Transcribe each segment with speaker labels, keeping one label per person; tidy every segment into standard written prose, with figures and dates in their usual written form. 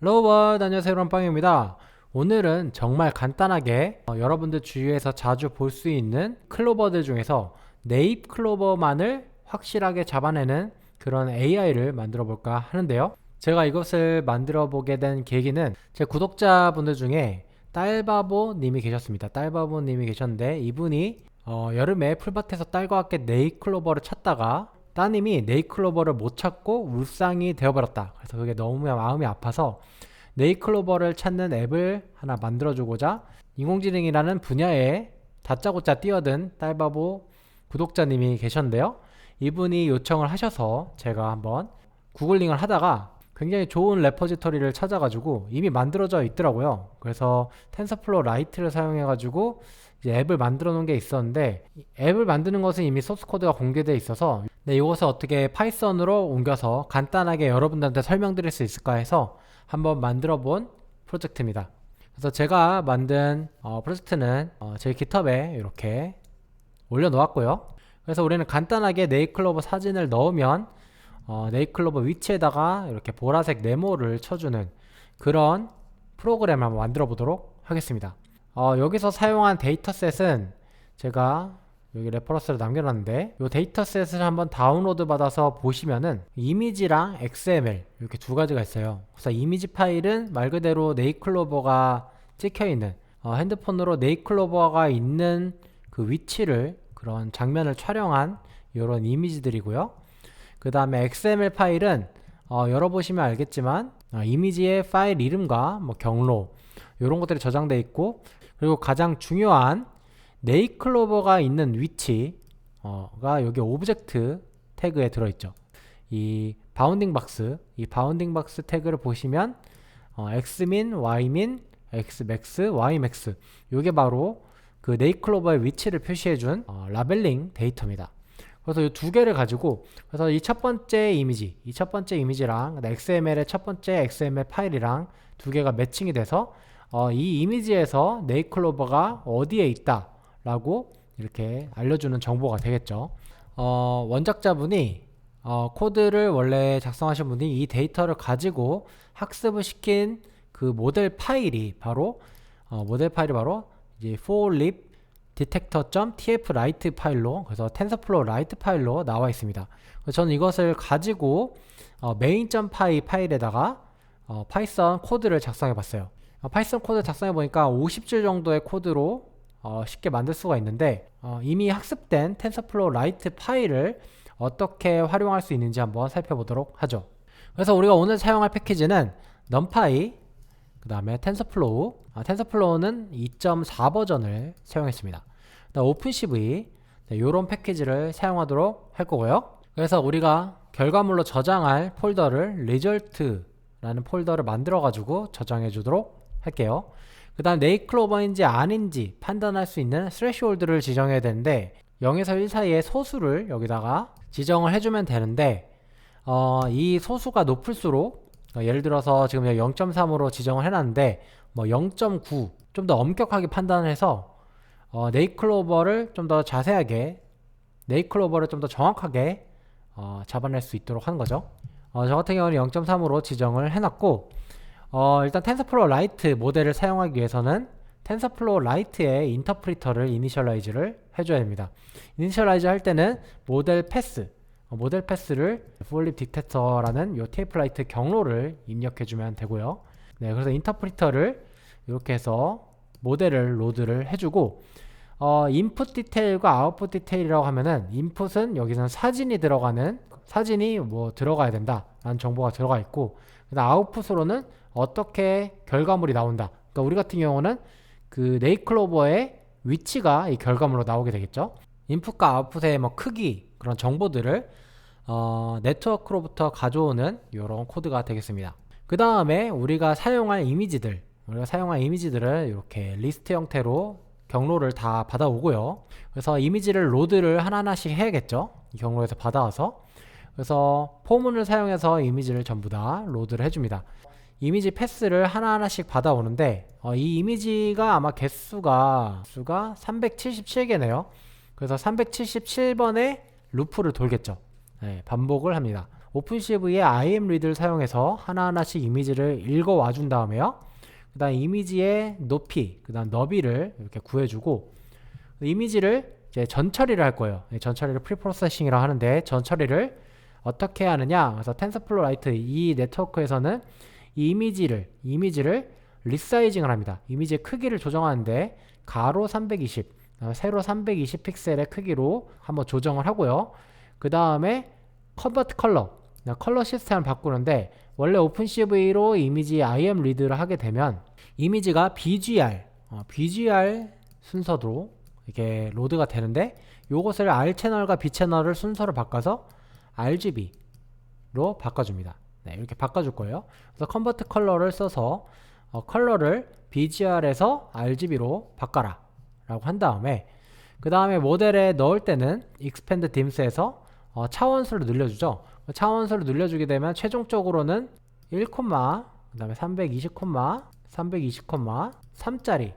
Speaker 1: 헬로 월드, 안녕하세요, 런빵입니다. 오늘은 정말 간단하게 여러분들 주위에서 자주 볼 수 있는 클로버들 중에서 네잎 클로버만을 확실하게 잡아내는 그런 AI를 만들어 볼까 하는데요. 제가 이것을 만들어 보게 된 계기는 제 구독자분들 중에 딸바보 님이 계셨습니다. 딸바보 님이 계셨는데 이분이 여름에 풀밭에서 딸과 함께 네잎 클로버를 찾다가 따님이 네잎클로버를 못 찾고 울상이 되어버렸다. 그래서 그게 너무 마음이 아파서 네잎클로버를 찾는 앱을 하나 만들어주고자 인공지능이라는 분야에 다짜고짜 뛰어든 딸바보 구독자님이 계셨는데요. 이분이 요청을 하셔서 제가 한번 구글링을 하다가 굉장히 좋은 레퍼지터리를 찾아가지고 이미 만들어져 있더라고요. 그래서 텐서플로우 라이트를 사용해가지고 이제 앱을 만들어 놓은 게 있었는데, 앱을 만드는 것은 이미 소스 코드가 공개되어 있어서 이것을 어떻게 파이썬으로 옮겨서 간단하게 여러분들한테 설명드릴 수 있을까 해서 한번 만들어 본 프로젝트입니다. 그래서 제가 만든 프로젝트는 제 깃허브에 이렇게 올려놓았고요. 그래서 우리는 간단하게 네잎클로버 사진을 넣으면 네잎클로버 위치에다가 이렇게 보라색 네모를 쳐주는 그런 프로그램을 한번 만들어 보도록 하겠습니다. 여기서 사용한 데이터셋은 제가 여기 레퍼런스를 남겨놨는데, 이 데이터셋을 한번 다운로드 받아서 보시면은 이미지랑 XML 이렇게 두 가지가 있어요. 그래서 이미지 파일은 말 그대로 네잎클로버가 찍혀있는 핸드폰으로 네잎클로버가 있는 그 위치를, 그런 장면을 촬영한 이런 이미지들이고요. 그 다음에 XML 파일은 열어보시면 알겠지만 이미지의 파일 이름과 뭐 경로 이런 것들이 저장되어 있고, 그리고 가장 중요한 네잎클로버가 있는 위치가 여기 오브젝트 태그에 들어있죠. 이 바운딩 박스 태그를 보시면 xmin, ymin, xmax, ymax 이게 바로 그 네잎클로버의 위치를 표시해준 라벨링 데이터입니다. 그래서 이 두 개를 가지고, 그래서 이 첫 번째 이미지랑 XML의 첫 번째 XML 파일이랑 두 개가 매칭이 돼서 이 이미지에서 네잎클로버가 어디에 있다 라고 이렇게 알려주는 정보가 되겠죠. 원작자분이 코드를 원래 작성하신 분이 이 데이터를 가지고 학습을 시킨 그 모델 파일이 바로 이제 forlib detector.tfwrite 파일로, 그래서 텐서플로우 라이트 파일로 나와 있습니다. 그래서 저는 이것을 가지고 main.py 파일에다가 파이썬 코드를 작성해 봤어요. 파이썬 코드 작성해 보니까 50줄 정도의 코드로 쉽게 만들 수가 있는데, 이미 학습된 텐서플로우 라이트 파일을 어떻게 활용할 수 있는지 한번 살펴보도록 하죠. 그래서 우리가 오늘 사용할 패키지는 numpy, 그 다음에 텐서플로우는 2.4 버전을 사용했습니다. 오픈CV 이런 패키지를 사용하도록 할 거고요. 그래서 우리가 결과물로 저장할 폴더를 result라는 폴더를 만들어 가지고 저장해 주도록 할게요. 그 다음 네잎클로버인지 아닌지 판단할 수 있는 스레시홀드를 지정해야 되는데, 0에서 1 사이의 소수를 여기다가 지정을 해주면 되는데, 이 소수가 높을수록 예를 들어서 지금 0.3으로 지정을 해놨는데 뭐 0.9 좀 더 엄격하게 판단을 해서 네잎클로버를 좀 더 자세하게, 네잎클로버를 좀 더 정확하게 잡아낼 수 있도록 하는 거죠. 저 같은 경우는 0.3으로 지정을 해놨고, 일단 텐서플로우 라이트 모델을 사용하기 위해서는 텐서플로우 라이트의 인터프리터를 이니셜라이즈를 해줘야 됩니다. 이니셜라이즈 할 때는 모델 패스를 forlib detector라는 요 tfwrite 경로를 입력해주면 되고요. 네, 그래서 인터프리터를 이렇게 해서 모델을 로드를 해주고, 인풋 디테일과 아웃풋 디테일이라고 하면은, 인풋은 여기서는 사진이 뭐 들어가야 된다 라는 정보가 들어가 있고, 그다음 아웃풋으로는 어떻게 결과물이 나온다. 그러니까 우리 같은 경우는 그 네잎클로버의 위치가 이 결과물로 나오게 되겠죠. 인풋과 아웃풋의 뭐 크기, 그런 정보들을 네트워크로부터 가져오는 이런 코드가 되겠습니다. 그 다음에 우리가 사용할 이미지들을 이렇게 리스트 형태로 경로를 다 받아오고요. 그래서 이미지를 로드를 하나하나씩 해야겠죠. 이 경로에서 받아와서, 그래서 포문을 사용해서 이미지를 전부 다 로드를 해줍니다. 이미지 패스를 하나하나씩 받아오는데, 이 이미지가 아마 개수가 377개네요. 그래서 377번의 루프를 돌겠죠. 네, 반복을 합니다. 오픈CV의 IMRead를 사용해서 하나하나씩 이미지를 읽어와 준 다음에요. 그 다음 이미지의 높이, 그 다음 너비를 이렇게 구해주고, 이미지를 이제 전처리를 할 거예요. 전처리를 프리프로세싱이라고 하는데, 전처리를 어떻게 하느냐. 그래서 텐서플로우 라이트 이 네트워크에서는 이 이미지를 리사이징을 합니다. 이미지의 크기를 조정하는데 가로 320, 세로 320 픽셀의 크기로 한번 조정을 하고요. 그 다음에 컨버트 컬러 시스템을 바꾸는데, 원래 오픈CV로 이미지 IMRead를 하게 되면 이미지가 BGR 순서로 이렇게 로드가 되는데, 요것을 R 채널과 B 채널을 순서를 바꿔서 RGB로 바꿔줍니다. 네, 이렇게 바꿔줄 거예요. 그래서 컨버트 컬러를 써서 컬러를 BGR에서 RGB로 바꿔라 라고 한 다음에, 그 다음에 모델에 넣을 때는 익스펜드 dims에서 차원수를 늘려주죠. 차원수를 늘려주게 되면 최종적으로는 1, 그 다음에 320, 320,3짜리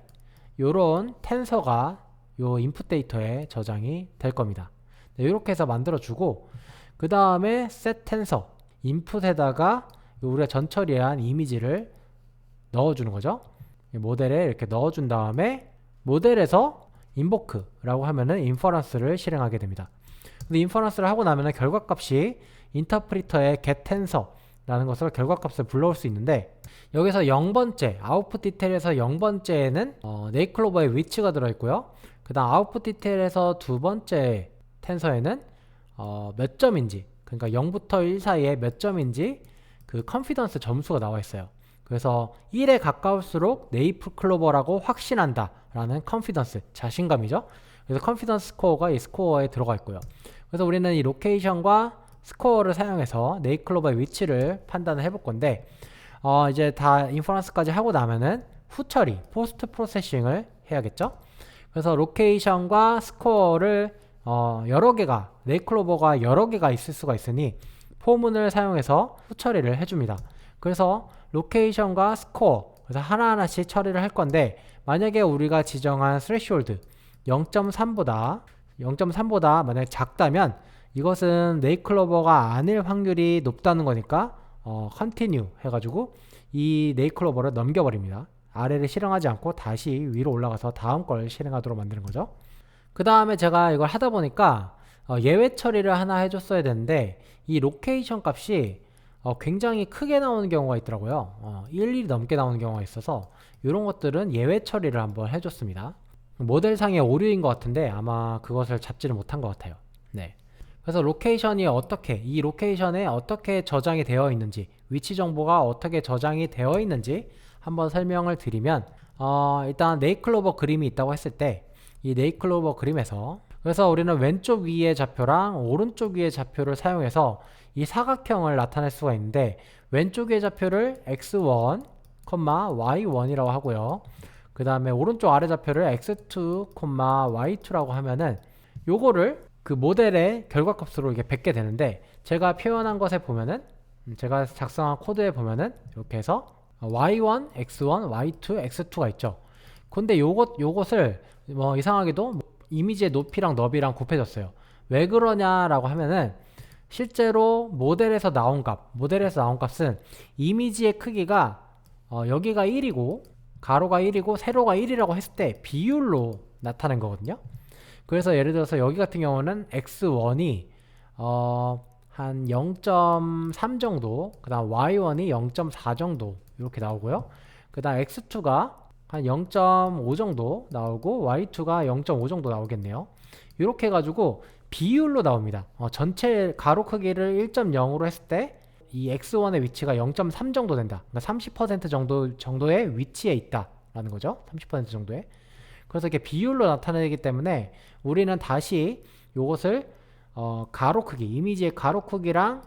Speaker 1: 요런 텐서가 요 인풋 데이터에 저장이 될 겁니다. 네, 이렇게 해서 만들어주고, 그 다음에 set 텐서 인풋에다가 우리가 전처리한 이미지를 넣어주는 거죠. 모델에 이렇게 넣어준 다음에 모델에서 invoke라고 하면은 인퍼런스를 실행하게 됩니다. 근데 인퍼런스를 하고 나면은 결과값이 인터프리터의 getTensor라는 것으로 결과값을 불러올 수 있는데, 여기서 0번째 아웃풋 디테일에서 0번째에는 네이클로버의 위치가 들어있고요. 그 다음 아웃풋 디테일에서 두 번째 텐서에는 몇 점인지, 그러니까 0부터 1 사이에 몇 점인지 그 컨피던스 점수가 나와 있어요. 그래서 1에 가까울수록 네이클로버라고 확신한다 라는 컨피던스, 자신감이죠. 그래서 컨피던스 스코어가 이 스코어에 들어가 있고요. 그래서 우리는 이 로케이션과 스코어를 사용해서 네이클로버의 위치를 판단을 해볼 건데, 이제 다 인퍼런스까지 하고 나면은 후처리, 포스트 프로세싱을 해야겠죠. 그래서 로케이션과 스코어를 네이클로버가 여러 개가 있을 수가 있으니 포문을 사용해서 후처리를 해줍니다. 그래서 로케이션과 스코어, 그래서 하나하나씩 처리를 할 건데, 만약에 우리가 지정한 스레시홀드 0.3보다 만약에 작다면 이것은 네이클로버가 아닐 확률이 높다는 거니까 continue 해가지고 이 네이클로버를 넘겨버립니다. 아래를 실행하지 않고 다시 위로 올라가서 다음 걸 실행하도록 만드는 거죠. 그 다음에 제가 이걸 하다 보니까 예외 처리를 하나 해줬어야 되는데, 이 로케이션 값이 굉장히 크게 나오는 경우가 있더라고요. 1, 2 넘게 나오는 경우가 있어서 이런 것들은 예외 처리를 한번 해줬습니다. 모델상의 오류인 것 같은데 아마 그것을 잡지를 못한 것 같아요. 네. 그래서 이 로케이션에 어떻게 저장이 되어 있는지, 위치 정보가 어떻게 저장이 되어 있는지 한번 설명을 드리면, 일단 네이클로버 그림이 있다고 했을 때, 이 네이클로버 그림에서, 그래서 우리는 왼쪽 위의 좌표랑 오른쪽 위의 좌표를 사용해서 이 사각형을 나타낼 수가 있는데, 왼쪽 위의 좌표를 x1, y1이라고 하고요. 그 다음에 오른쪽 아래 좌표를 x2, y2라고 하면은 요거를 그 모델의 결과값으로 이게 뱉게 되는데, 제가 표현한 것에 보면은, 제가 작성한 코드에 보면은 이렇게 해서 y1, x1, y2, x2가 있죠. 근데 요것을 이상하게도 이미지의 높이랑 너비랑 곱해졌어요. 왜 그러냐라고 하면은, 실제로 모델에서 나온 값은 이미지의 크기가 여기가 1이고 가로가 1이고 세로가 1이라고 했을 때 비율로 나타낸 거거든요. 그래서 예를 들어서 여기 같은 경우는 x1이 한 0.3 정도, 그 다음 y1이 0.4 정도 이렇게 나오고요. 그 다음 x2가 한 0.5 정도 나오고 y2가 0.5 정도 나오겠네요. 이렇게 해가지고 비율로 나옵니다. 전체 가로 크기를 1.0으로 했을 때 이 x1의 위치가 0.3 정도 된다. 그러니까 30% 정도의 위치에 있다라는 거죠. 30% 정도에. 그래서 이렇게 비율로 나타내기 때문에 우리는 다시 이것을 가로 크기, 이미지의 가로 크기랑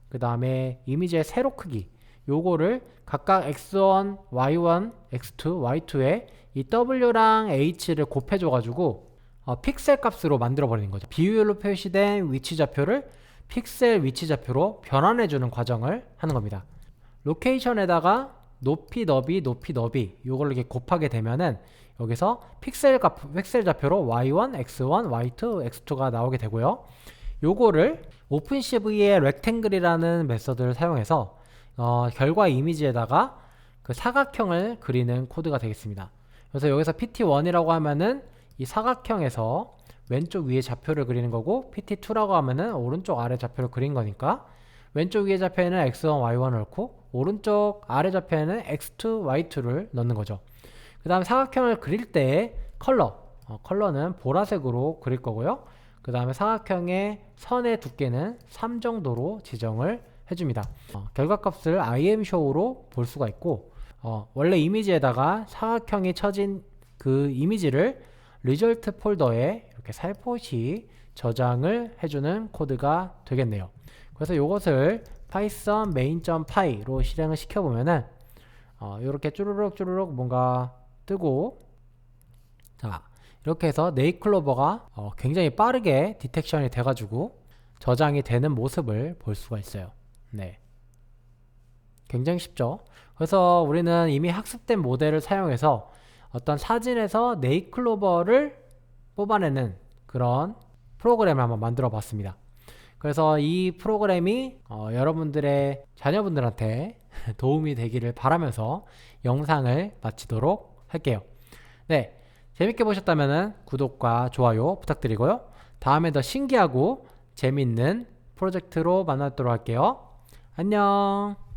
Speaker 1: 그 다음에 이미지의 세로 크기, 요거를 각각 x1, y1, x2, y2에 이 w랑 h를 곱해줘가지고 픽셀 값으로 만들어 버리는 거죠. 비율로 표시된 위치 좌표를 픽셀 위치 좌표로 변환해주는 과정을 하는 겁니다. 로케이션에다가 높이 너비 요걸로 이렇게 곱하게 되면은 여기서 픽셀 좌표로 y1, x1, y2, x2가 나오게 되고요. 요거를 오픈CV의 렉탱글이라는 메서드를 사용해서 결과 이미지에다가 그 사각형을 그리는 코드가 되겠습니다. 그래서 여기서 PT1이라고 하면은 이 사각형에서 왼쪽 위에 좌표를 그리는 거고, PT2라고 하면은 오른쪽 아래 좌표를 그린 거니까 왼쪽 위에 좌표에는 x1, y1을 넣고 오른쪽 아래 좌표에는 x2, y2를 넣는 거죠. 그 다음에 사각형을 그릴 때 컬러는 보라색으로 그릴 거고요. 그 다음에 사각형의 선의 두께는 3 정도로 지정을 해줍니다. 결과값을 IMshow로 볼 수가 있고, 원래 이미지에다가 사각형이 쳐진 그 이미지를 리절트 폴더에 이렇게 살포시 저장을 해주는 코드가 되겠네요. 그래서 이것을 python main.py로 실행을 시켜보면은 이렇게 쭈루룩 뭔가 뜨고, 자, 이렇게 해서 네잎클로버가 굉장히 빠르게 디텍션이 돼가지고 저장이 되는 모습을 볼 수가 있어요. 네, 굉장히 쉽죠. 그래서 우리는 이미 학습된 모델을 사용해서 어떤 사진에서 네잎클로버를 뽑아내는 그런 프로그램을 한번 만들어 봤습니다. 그래서 이 프로그램이 여러분들의 자녀분들한테 도움이 되기를 바라면서 영상을 마치도록 할게요. 네, 재밌게 보셨다면 구독과 좋아요 부탁드리고요. 다음에 더 신기하고 재밌는 프로젝트로 만나도록 할게요. 안녕.